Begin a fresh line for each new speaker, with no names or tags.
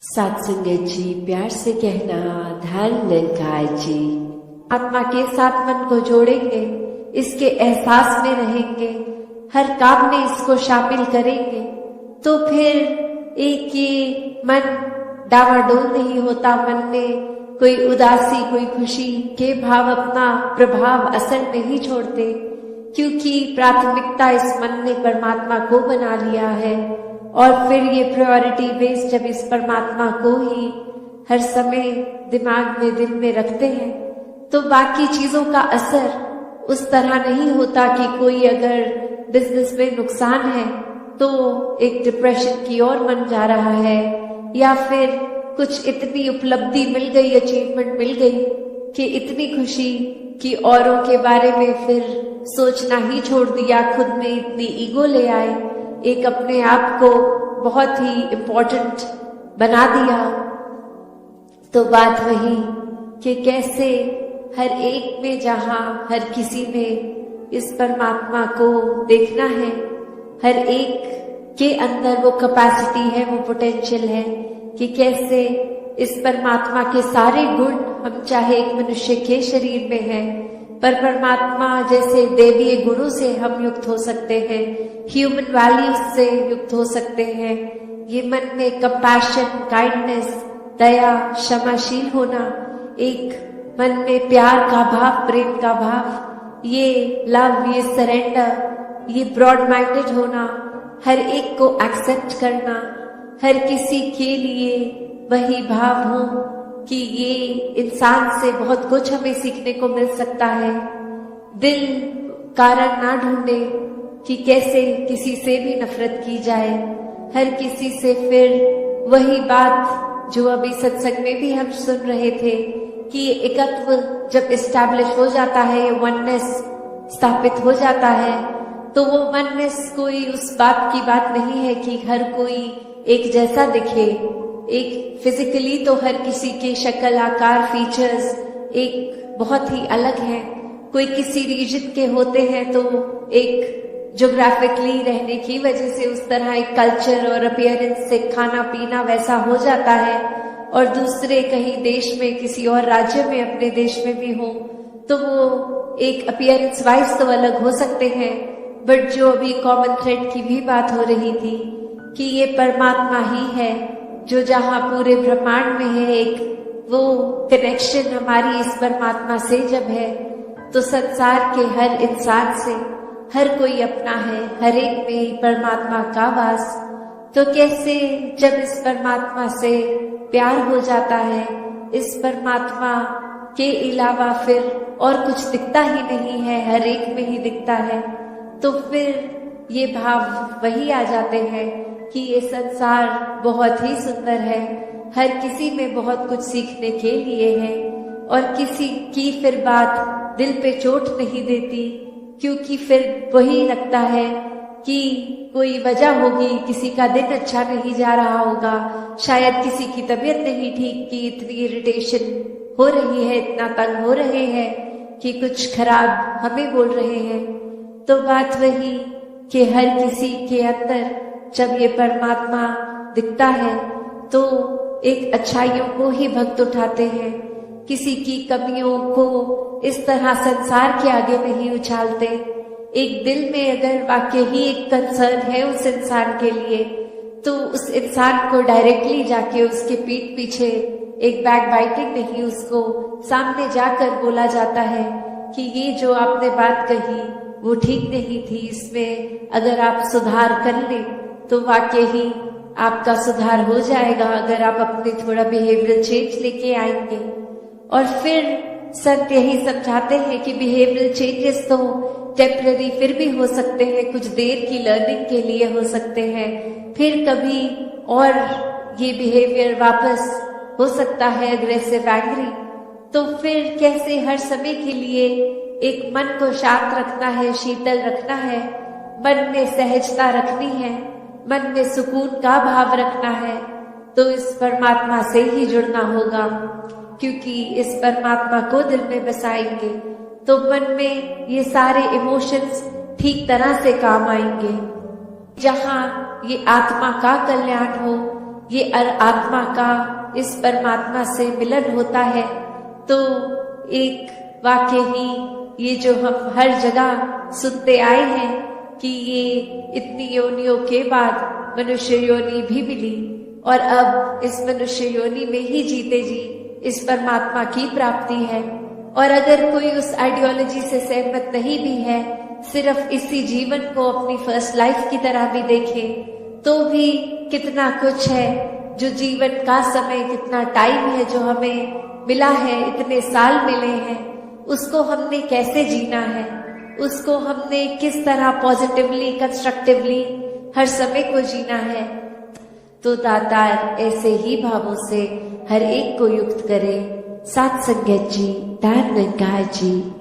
सात संगत जी, प्यार से कहना ध्यान ललकार जी। आत्मा के साथ मन को जोड़ेंगे, इसके एहसास में रहेंगे, हर काम में इसको शामिल करेंगे, तो फिर एक ये मन डावाडोल नहीं होता। मन में कोई उदासी, कोई खुशी के भाव अपना प्रभाव असर नहीं छोड़ते, क्योंकि प्राथमिकता इस मन ने परमात्मा को बना लिया है। और फिर ये प्रायोरिटी बेस जब इस परमात्मा को ही हर समय दिमाग में, दिल में रखते हैं, तो बाकी चीजों का असर उस तरह नहीं होता कि कोई अगर बिजनेस में नुकसान है तो एक डिप्रेशन की ओर मन जा रहा है, या फिर कुछ इतनी उपलब्धि मिल गई, अचीवमेंट मिल गई कि इतनी खुशी कि औरों के बारे में फिर सोचना ही छोड़ दिया, खुद में इतनी ईगो ले आए, एक अपने आप को बहुत ही इम्पोर्टेंट बना दिया। तो बात वही कि कैसे हर एक में, जहां हर किसी में इस परमात्मा को देखना है, हर एक के अंदर वो कैपेसिटी है, वो पोटेंशियल है कि कैसे इस परमात्मा के सारे गुण, हम चाहे एक मनुष्य के शरीर में है, पर परमात्मा जैसे देवीय गुणों से हम युक्त हो सकते हैं, ह्यूमन वैल्यूज से युक्त हो सकते हैं। ये मन में कंपैशन, काइंडनेस, दया, क्षमाशील होना, एक मन में प्यार का भाव, प्रेम का भाव, ये लव, ये सरेंडर, ये ब्रॉड माइंडेड होना, हर एक को एक्सेप्ट करना, हर किसी के लिए वही भाव हो कि ये इंसान से बहुत कुछ हमें सीखने को मिल सकता है। दिल कारण ना ढूंढे कि कैसे किसी से भी नफरत की जाए, हर किसी से फिर वही बात जो अभी सत्संग में भी हम सुन रहे थे कि एकत्व जब इस्टेब्लिश हो जाता है, वननेस स्थापित हो जाता है, तो वो वननेस कोई उस बात की बात नहीं है कि हर कोई एक जैसा दिखे। एक फिजिकली तो हर किसी के शक्ल, आकार, फीचर्स एक बहुत ही अलग है। कोई किसी रीजन के होते हैं तो एक ज्योग्राफिकली रहने की वजह से उस तरह एक कल्चर और अपीयरेंस से खाना पीना वैसा हो जाता है, और दूसरे कहीं देश में, किसी और राज्य में, अपने देश में भी हो तो वो एक अपीयरेंस वाइज तो अलग हो सकते हैं। बट जो अभी कॉमन थ्रेड की भी बात हो रही थी कि ये परमात्मा ही है जो जहां पूरे ब्रह्मांड में है, एक वो कनेक्शन हमारी इस परमात्मा से जब है, तो संसार के हर इंसान से हर कोई अपना है, हर एक में ही परमात्मा का वास। तो कैसे जब इस परमात्मा से प्यार हो जाता है, इस परमात्मा के अलावा फिर और कुछ दिखता ही नहीं है, हर एक में ही दिखता है, तो फिर ये भाव वही आ जाते हैं कि ये संसार बहुत ही सुंदर है, हर किसी में बहुत कुछ सीखने के लिए है, और किसी की फिर बात दिल पे चोट नहीं देती, क्योंकि फिर वही लगता है कि कोई वजह होगी, किसी का दिन अच्छा नहीं जा रहा होगा, शायद किसी की तबीयत नहीं ठीक कि इतनी इरिटेशन हो रही है, इतना तंग हो रहे हैं कि कुछ खराब हमें बोल रहे हैं। तो बात वही कि हर किसी के अंदर जब ये परमात्मा दिखता है तो एक अच्छाइयों को ही भक्त उठाते हैं, किसी की कमियों को इस तरह संसार के आगे नहीं उछालते। एक दिल में अगर वाकई ही एक कंसर्न है उस इंसान के लिए, तो उस इंसान को डायरेक्टली जाके उसके पीठ पीछे एक बैक बाइटिंग नहीं, उसको सामने जाकर बोला जाता है कि ये जो आपने बात कही वो ठीक नहीं थी, इसमें अगर आप सुधार कर ले तो वाकई ही आपका सुधार हो जाएगा, अगर आप अपने थोड़ा बिहेवियरल चेंज लेके आएंगे। और फिर संत यही समझाते हैं कि बिहेवियरल चेंजेस तो टेम्पररी फिर भी हो सकते हैं, कुछ देर की लर्निंग के लिए हो सकते हैं, फिर कभी और ये बिहेवियर वापस हो सकता है अग्रेसिव, एंग्री। तो फिर कैसे हर समय के लिए एक मन को शांत रखना है, शीतल रखना है, मन में सहजता रखनी है, मन में सुकून का भाव रखना है, तो इस परमात्मा से ही जुड़ना होगा, क्योंकि इस परमात्मा को दिल में बसाएंगे तो मन में ये सारे इमोशंस ठीक तरह से काम आएंगे। जहां ये आत्मा का कल्याण हो, ये आत्मा का इस परमात्मा से मिलन होता है, तो एक वाकई ही ये जो हम हर जगह सुनते आए हैं कि ये इतनी योनियों के बाद मनुष्य योनि भी मिली और अब इस मनुष्य योनि में ही जीते जी इस परमात्मा की प्राप्ति है। और अगर कोई उस आइडियोलॉजी से सहमत नहीं भी है, सिर्फ इसी जीवन को अपनी फर्स्ट लाइफ की तरह भी देखे, तो भी कितना कुछ है जो जीवन का समय, कितना टाइम है जो हमें मिला है, इतने साल मिले हैं, उसको हमने कैसे जीना है, उसको हमने किस तरह पॉजिटिवली, कंस्ट्रक्टिवली हर समय को जीना है। तो दातार ऐसे ही भावों से हर एक को युक्त करे। सात संगत जी, दान निकाय जी।